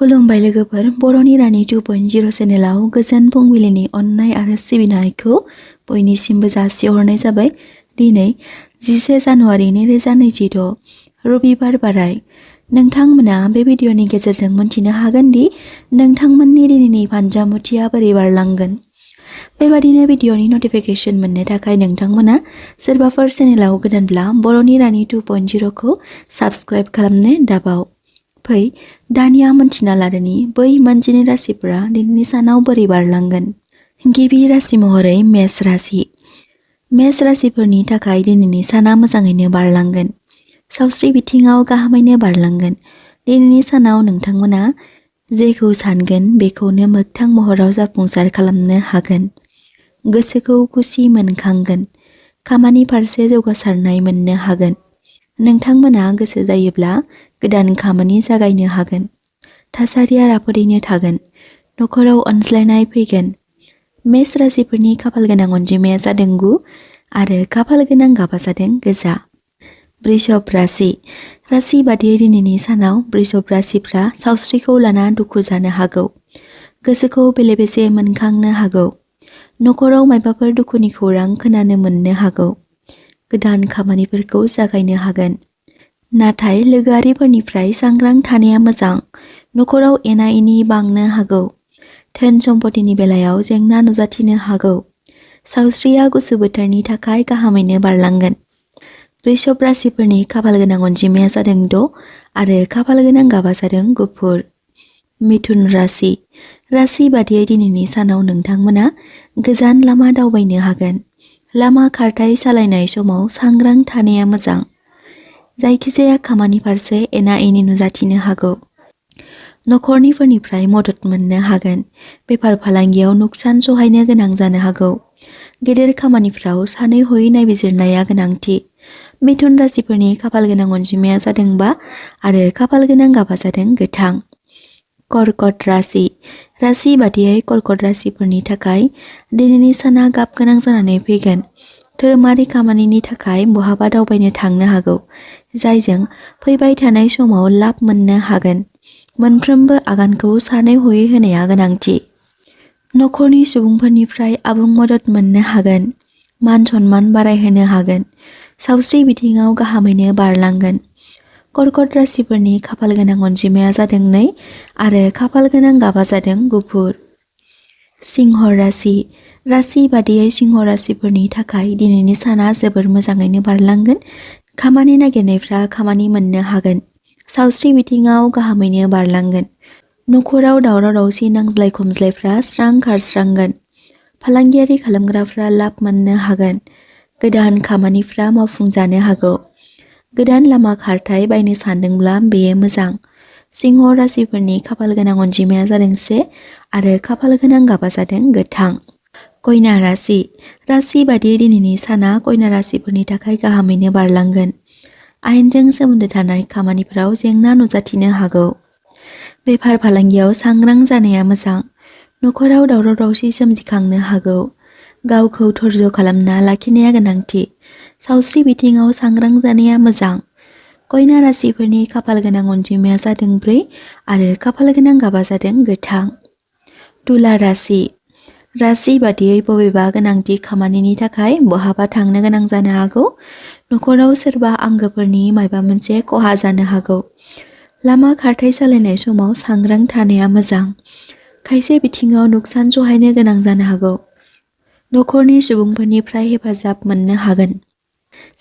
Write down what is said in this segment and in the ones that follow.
खुलुमबाय लोगोफोर, बर'नि रानि 2.0 चेनेलाव गोजोन फुंबिलिनि अननाय आरो सिबिनायखौ बयनिसिमबो जासिहरनाय जाबाय। दिनै 11 जानुवारि 2026 रबिबार बाराय। नोंथांमोना बे भिडिअनि गेजेरजों मोनथिनो हागोन दि नोंथांमोननि दिनैनि फानजामुथिया बोरै बारलांगोन। बेबादिनो भिडिअनि नटिफिकेशन मोननो थाखाय नोंथांमोना सोरबाफोर चेनेलाव गोदानब्ला बर'नि रानि 2.0 खौ साबस्क्राइब खालामनो दाबाव। फै दानिया मोनथिना लादोनि बै मोनजिनै राशिफोरा दिनैनि सानाव बोरै बारलांगोन। गिबि राशि महरै मेष राशि। मेष राशिफोरनि थाखाय दिनैनि साना मोजाङैनो बारलांगोन। सावस्रि बिथिङाव गाहामैनो बारलांगोन। दिनैनि सानाव नोंथांमोना जेखौ सानगोन बेखौनो मोगथां महराव जाफुंसार खालामनो हागोन। गोसोखौ खुसि मोनखांगोन। खामानि फारसे जौगासारनाय मोननो हागोन। नोंथांमोना गोसो जायोब्ला गोदान खामानि जागायनो हागोन। थासारिया राफोदैनो थागोन। नखराव अनज्लायनाय फैगोन। मेष राशिफोरनि खाफाल गोनां अनजिमाया जादों 9 आरो खाफाल गोनां गाबा जादों गोजा। वृषभ राशि। राशि बादियै दिनैनि सानाव वृषभ राशिफ्रा सावस्रिखौ लाना दुखु जानो हागौ। गोसोखौ बेले-बेजे मोनखांनो हागौ। नखराव मायबाफोर दुखुनि खौरां खोनानो मोननो हागौ। गोदान खामानिफोरखौ जागायनो हागोन। नाथाय लोगोआरिफोरनिफ्राय सांग्रां थानाया मोजां। नखराव एना-एनि बांनो हागौ। धोन सम्पतिनि बेलायाव जेंना नुजाथिनो हागौ। सावस्रिया गुसु बोथोरनि थाखाय गाहामैनो बारलांगोन। वृषभ राशिफोरनि खाफाल गोनां अनजिमाया जादों 6 आरो खाफाल गोनां गाबा जादों गुफुर। मिथुन राशि। राशि बादियै दिनैनि सानाव नोंथांमोना गोजान लामा दावबायनो हागोन। लामा खारथाय सालायनाय समाव सांग्रां थानाया मोजां। जायखिजाया खामानि फारसे एना-एनि नुजाथिनो हागौ। नखरनिफोरनिफ्राय मदद मोननो हागोन। बेफार फालांगियाव नुकसान सहायनो गोनां जानो हागौ। गेदेर खामानिफ्राव सानै हयै नायबिजिरनाया गोनांथि। मिथुन राशिफोरनि खाफाल गोनां अनजिमाया जादों 5 आरो खाफाल गोनां गाबा जादों गोथां। कर्कट राशि। राशि बादियै कर्कट राशिफोरनि थाखाय दिनैनि साना गाब गोनां जानानै फैगोन। धोरोमारि खामानिनि थाखाय बहाबा दावबायनो थांनो हागौ, जायजों फैबाय थानाय समाव लाब मोननो हागोन। मोनफ्रोमबो आगानखौ सानै हयै होनाया गोनांथि। नखरनि सुबुंफोरनिफ्राय आबुं मदद मोननो हागोन। मान सन्मान बारायहोनो हागोन। सावस्रि बिथिङाव गाहामैनो बारलांगोन। कर्कट राशिफोरनि खाफाल गोनां अनजिमाया जादों 2 आरो खाफाल गोनां गाबा जादों गुफुर। सिंह राशि। राशि बादियै सिंह राशिफोरनि थाखाय दिनैनि साना जोबोर मोजाङैनो बारलांगोन। खामानि नागिरनायफ्रा खामानि मोननो हागोन। सावस्रि बिथिङाव गाहामैनो बारलांगोन। नखराव दावराव-दावसि नांज्लाय खमज्लायफ्रा स्रां खारस्रांगोन। फालांगियारि खालामग्राफ्रा लाब मोननो हागोन। गोदान खामानिफ्रा मावफुंजानो हागौ। गोदान लामा खारथाय बायनो सानदोंब्ला बेयो मोजां। सिंह राशिफोरनि खाफाल गोनां अनजिमाया जादों 1 आरो खाफाल गोनां गाबा जादों गोथां। कन्या राशि। राशि बादियै दिनैनि साना कन्या राशिफोरनि थाखाय गाहामैनो बारलांगोन। आयेनजों सोमोन्दो थानाय खामानिफोराव जेंना नुजाथिनो हागौ। बेफार फालांगियाव सांग्रां जानाया मोजां। नखराव दावराव-दावसि सोमजिखांनो हागौ। गावखौ धैर्य खालामना लाखिनाया गोनांथि। सावस्रि बिथिङाव सांग्रां जानाया मोजां। कन्या राशिफोरनि खाफाल गोनां अनजिमाया जादों 4 आरो खाफाल गोनां गाबा जादों गोथां। तुला राशि। राशि बादियै बबेबा गोनांथि खामानिनि थाखाय बहाबा थांनो गोनां जानो हागौ। नखराव सोरबा आंगोफोरनि मायबा मोनसे खहा जानो हागौ। लामा खारथाय सालायनाय समाव सांग्रां थानाया मोजां। खायसे बिथिङाव नुकसान सहायनो गोनां जानो हागौ। नखरनि सुबुंफोरनिफ्राय हेफाजाब मोननो हागोन।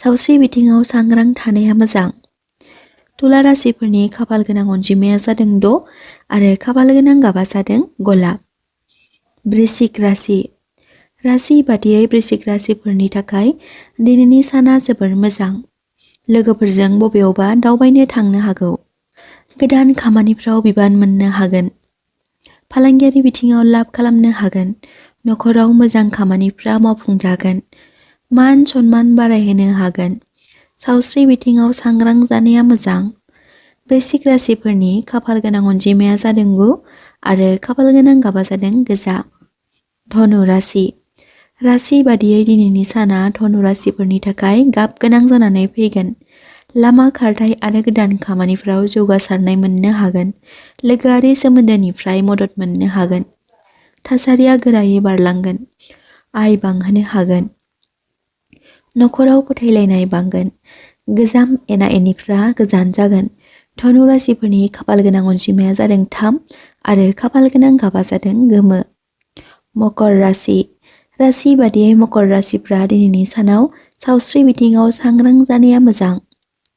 सावस्रि बिथिङाव सांग्रां थानाया मोजां। तुला राशिफोरनि खाफाल गोनां अनजिमाया जादों 6 आरो खाफाल गोनां गाबा जादों गलाब। वृश्चिक राशि। राशि बादियै वृश्चिक राशिफोरनि थाखाय दिनैनि साना जोबोर मोजां। लोगोफोरजों बबेयावबा दावबायनो थांनो हागौ। गोदान खामानिफ्राव बिबान मोननो हागोन। फालांगियारि बिथिङाव लाब खालामनो हागोन। नखराव मोजां खामानिफ्रा मावफुंजागोन। मान सन्मान बारायहोनो हागोन। सावस्रि बिथिङाव सांग्रां जानाया मोजां। वृश्चिक राशिफोरनि खाफाल गोनां अनजिमाया जादों 9 आरो खाफाल गोनां गाबा जादों गोजा। धनु राशि। राशि बादियै दिनैनि साना धनु राशिफोरनि थाखाय गाब गोनां जानानै फैगोन। लामा खारथाय आरो गोदान खामानिफ्राव जौगासारनाय मोननो हागोन। लोगोआरि सोमोन्दोनिफ्राय मदद मोननो हागोन। थासारिया गोरायै बारलांगोन। आय बांहोनो हागोन। नखराव फोथायलायनाय बांगोन। गोजाम एना-एनिफ्रा गोजान जागोन। धनु राशिफोरनि खाफाल गोनां अनजिमाया जादों 3 आरो खाफाल गोनां गाबा जादों गोमो। मकर राशि। राशि बादियै मकर राशिफ्रा दिनैनि सानाव सावस्रि बिथिङाव सांग्रां जानाया मोजां।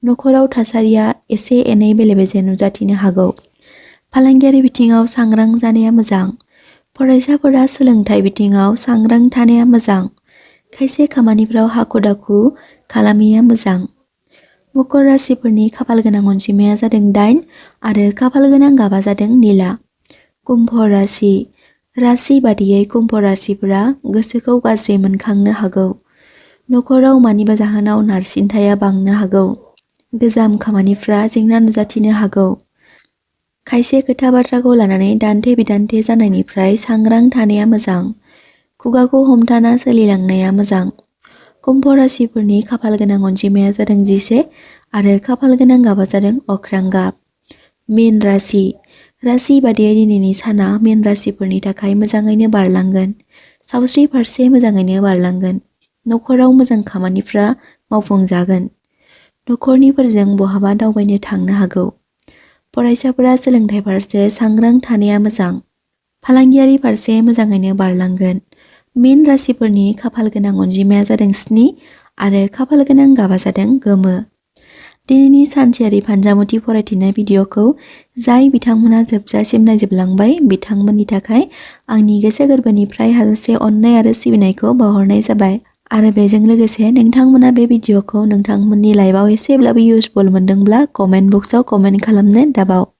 नखराव थासारिया एसे एनै बेले-बेजे नुजाथिनो हागौ। फालांगियारि बिथिङाव सांग्रां जानाया मोजां। फरायसाफोरा सोलोंथाइ बिथिङाव सांग्रां थानाया मोजां। खायसे खामानिफ्राव हाखु-दाखु खालामैया मोजां। मकर राशिफोरनि खाफाल गोनां अनजिमाया जादों 8 आरो खाफाल गोनां गाबा जादों निला। कुम्भ राशि। राशि बादियै कुम्भ राशिफोरा गोसोखौ गाज्रि मोनखांनो हागौ। नखराव मानिबा जाहोनाव नारसिनथाया बांनो हागौ। गोजाम खामानिफ्रा जेंना नुजाथिनो हागौ। खायसे खोथा बाथ्राखौ लानानै दान्थे-बिदान्थे जानायनिफ्राय सांग्रां थानाया मोजां। खुगाखौ हमथाना सोलिलांनाया मोजां। कुम्भ राशिफोरनि खाफाल गोनां अनजिमाया जादों 11 आरो खाफाल गोनां गाबा जादों अख्रां गाब। मीन राशि। राशि बादियै दिनैनि साना मीन राशिफोरनि थाखाय मोजाङैनो बारलांगोन। सावस्रि फारसे मोजाङैनो बारलांगोन। नखराव मोजां खामानिफ्रा मावफुंजागोन। नखरनिफोरजों बहाबा दावबायनो थांनो हागौ। फरायसाफोरा सोलोंथाइ फारसे सांग्रां थानाया मोजां। फालांगियारि फारसे मोजाङैनो बारलांगोन। मीन राशिफोरनि खाफाल गोनां अनजिमाया जादों 7 आरो खाफाल गोनां गाबा जादों गोमो। दिनैनि सानसेयारि फानजामुथि फरायथिनाय भिडिअखौ जाय बिथांमोना जोबजासिम नायजोबलांबाय बिथांमोननि थाखाय आंनि गोसो गोरबोनिफ्राय हाजासे अननाय आरो सिबिनायखौ बावहरनाय जाबाय। आरो बेजों लोगोसे नोंथांमोना बे भिडिअखौ नोंथांमोननि लाइफआव एसेब्लाबो इउजफुल मोनदोंब्ला कमेन्ट बक्सआव कमेन्ट खालामनो दाबाव।